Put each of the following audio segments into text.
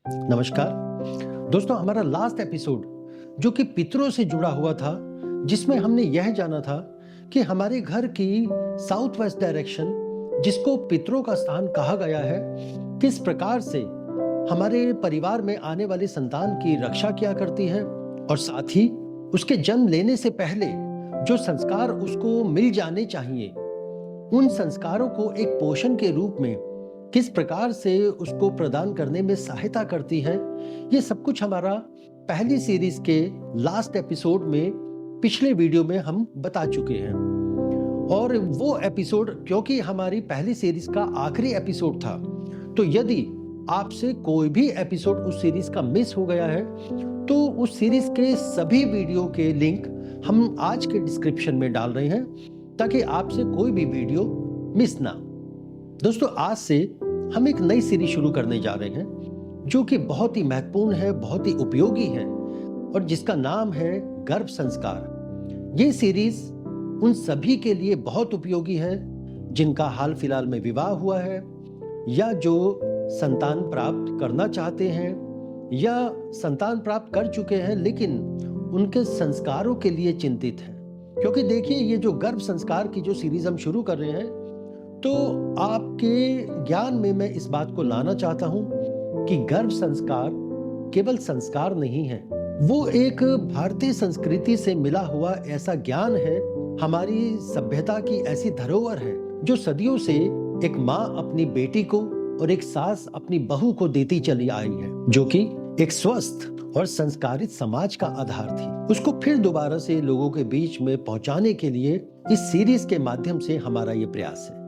नमस्कार दोस्तों, हमारा लास्ट एपिसोड जो कि पितरों से जुड़ा हुआ था, जिसमें हमने यह जाना था कि हमारे घर की साउथ वेस्ट डायरेक्शन, जिसको पितरों का स्थान कहा गया है, किस प्रकार से हमारे परिवार में आने वाली संतान की रक्षा किया करती है और साथ ही उसके जन्म लेने से पहले जो संस्कार उसको मिल जाने चाहिए, उन संस्कारों को एक पोषण के रूप में किस प्रकार से उसको प्रदान करने में सहायता करती है। ये सब कुछ हमारा पहली सीरीज के लास्ट एपिसोड में, पिछले वीडियो में हम बता चुके हैं। और वो एपिसोड क्योंकि हमारी पहली सीरीज का आखिरी एपिसोड था, तो यदि आपसे कोई भी एपिसोड उस सीरीज का मिस हो गया है तो उस सीरीज के सभी वीडियो के लिंक हम आज के डिस्क्रिप्शन में डाल रहे हैं, ताकि आपसे कोई भी वीडियो मिस ना। दोस्तों, आज से हम एक नई सीरीज शुरू करने जा रहे हैं जो कि बहुत ही महत्वपूर्ण है, बहुत ही उपयोगी है, और जिसका नाम है गर्भ संस्कार। ये सीरीज उन सभी के लिए बहुत उपयोगी है जिनका हाल फिलहाल में विवाह हुआ है, या जो संतान प्राप्त करना चाहते हैं, या संतान प्राप्त कर चुके हैं लेकिन उनके संस्कारों के लिए चिंतित हैं। क्योंकि देखिए, ये जो गर्भ संस्कार की जो सीरीज हम शुरू कर रहे हैं, तो आपके ज्ञान में मैं इस बात को लाना चाहता हूं कि गर्भ संस्कार केवल संस्कार नहीं है, वो एक भारतीय संस्कृति से मिला हुआ ऐसा ज्ञान है, हमारी सभ्यता की ऐसी धरोहर है जो सदियों से एक माँ अपनी बेटी को और एक सास अपनी बहू को देती चली आई है, जो कि एक स्वस्थ और संस्कारित समाज का आधार थी। उसको फिर दोबारा से लोगों के बीच में पहुंचाने के लिए इस सीरीज के माध्यम से हमारा ये प्रयास है।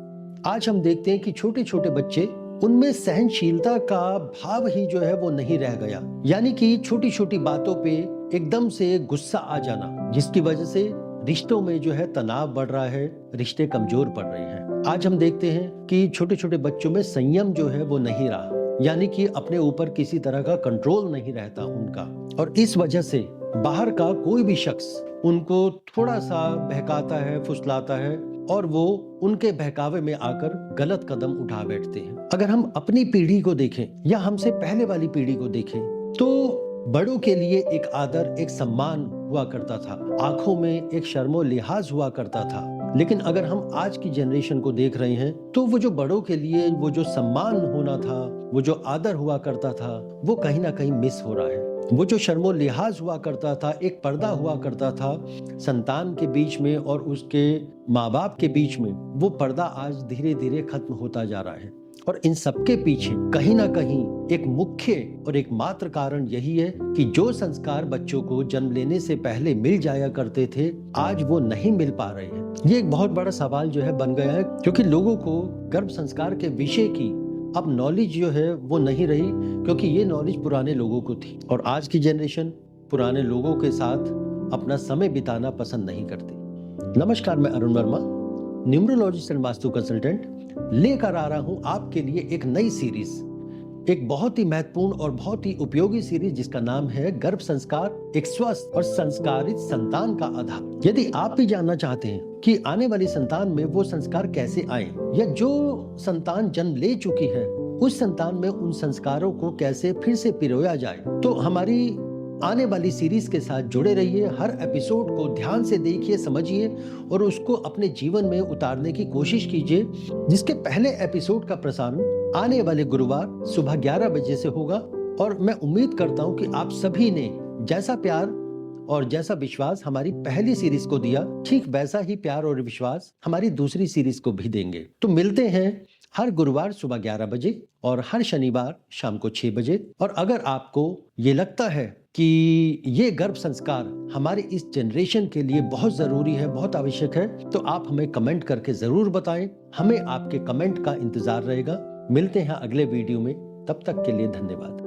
आज हम देखते हैं कि छोटे छोटे बच्चे, उनमें सहनशीलता का भाव ही जो है वो नहीं रह गया, यानी कि छोटी छोटी बातों पे एकदम से गुस्सा आ जाना, जिसकी वजह से रिश्तों में जो है तनाव बढ़ रहा है, रिश्ते कमजोर पड़ रहे हैं। आज हम देखते हैं कि छोटे छोटे बच्चों में संयम जो है वो नहीं रहा, यानी कि अपने ऊपर किसी तरह का कंट्रोल नहीं रहता उनका, और इस वजह से बाहर का कोई भी शख्स उनको थोड़ा सा बहकाता है, फुसलाता है, और वो उनके बहकावे में आकर गलत कदम उठा बैठते हैं। अगर हम अपनी पीढ़ी को देखें या हमसे पहले वाली पीढ़ी को देखें, तो बड़ों के लिए एक आदर, एक सम्मान हुआ करता था, आंखों में एक शर्मो लिहाज हुआ करता था। लेकिन अगर हम आज की जनरेशन को देख रहे हैं, तो वो जो बड़ों के लिए वो जो सम्मान होना था, वो जो आदर हुआ करता था, वो कहीं ना कहीं मिस हो रहा है। वो जो शर्मो लिहाज हुआ करता था, एक पर्दा हुआ करता था संतान के बीच में और उसके माँ बाप के बीच में, वो पर्दा आज धीरे धीरे खत्म होता जा रहा है। और इन सबके पीछे कहीं ना कहीं एक मुख्य और एक मात्र कारण यही है कि जो संस्कार बच्चों को जन्म लेने से पहले मिल जाया करते थे, आज वो नहीं मिल पा रहे हैं। ये एक बहुत बड़ा सवाल जो है बन गया है, क्योंकि लोगों को गर्भ संस्कार के विषय की अब नॉलेज जो है वो नहीं रही, क्योंकि ये नॉलेज पुराने लोगों को थी, और आज की जनरेशन पुराने लोगों के साथ अपना समय बिताना पसंद नहीं करती। नमस्कार, मैं Arun Verma, numerologist and vastu consultant, लेकर आ रहा हूं आपके लिए एक नई सीरीज, एक बहुत ही महत्वपूर्ण और बहुत ही उपयोगी सीरीज, जिसका नाम है गर्भ संस्कार, एक स्वस्थ और संस्कारित संतान का आधार। यदि आप भी जानना चाहते हैं कि आने वाली संतान में वो संस्कार कैसे आए, या जो संतान जन्म ले चुकी है उस संतान में उन संस्कारों को कैसे फिर से पिरोया जाए, तो हमारी आने वाली सीरीज के साथ जुड़े रहिए। हर एपिसोड को ध्यान से देखिए, समझिए और उसको अपने जीवन में उतारने की कोशिश कीजिए, जिसके पहले एपिसोड का प्रसारण आने वाले गुरुवार सुबह 11 बजे से होगा। और मैं उम्मीद करता हूं कि आप सभी ने जैसा प्यार और जैसा विश्वास हमारी पहली सीरीज को दिया, ठीक वैसा ही प्यार और विश्वास हमारी दूसरी सीरीज को भी देंगे। तो मिलते हैं हर गुरुवार सुबह 11 बजे और हर शनिवार शाम को 6 बजे। और अगर आपको ये लगता है कि ये गर्भ संस्कार हमारे इस जनरेशन के लिए बहुत जरूरी है, बहुत आवश्यक है, तो आप हमें कमेंट करके जरूर बताएं। हमें आपके कमेंट का इंतजार रहेगा। मिलते हैं अगले वीडियो में, तब तक के लिए धन्यवाद।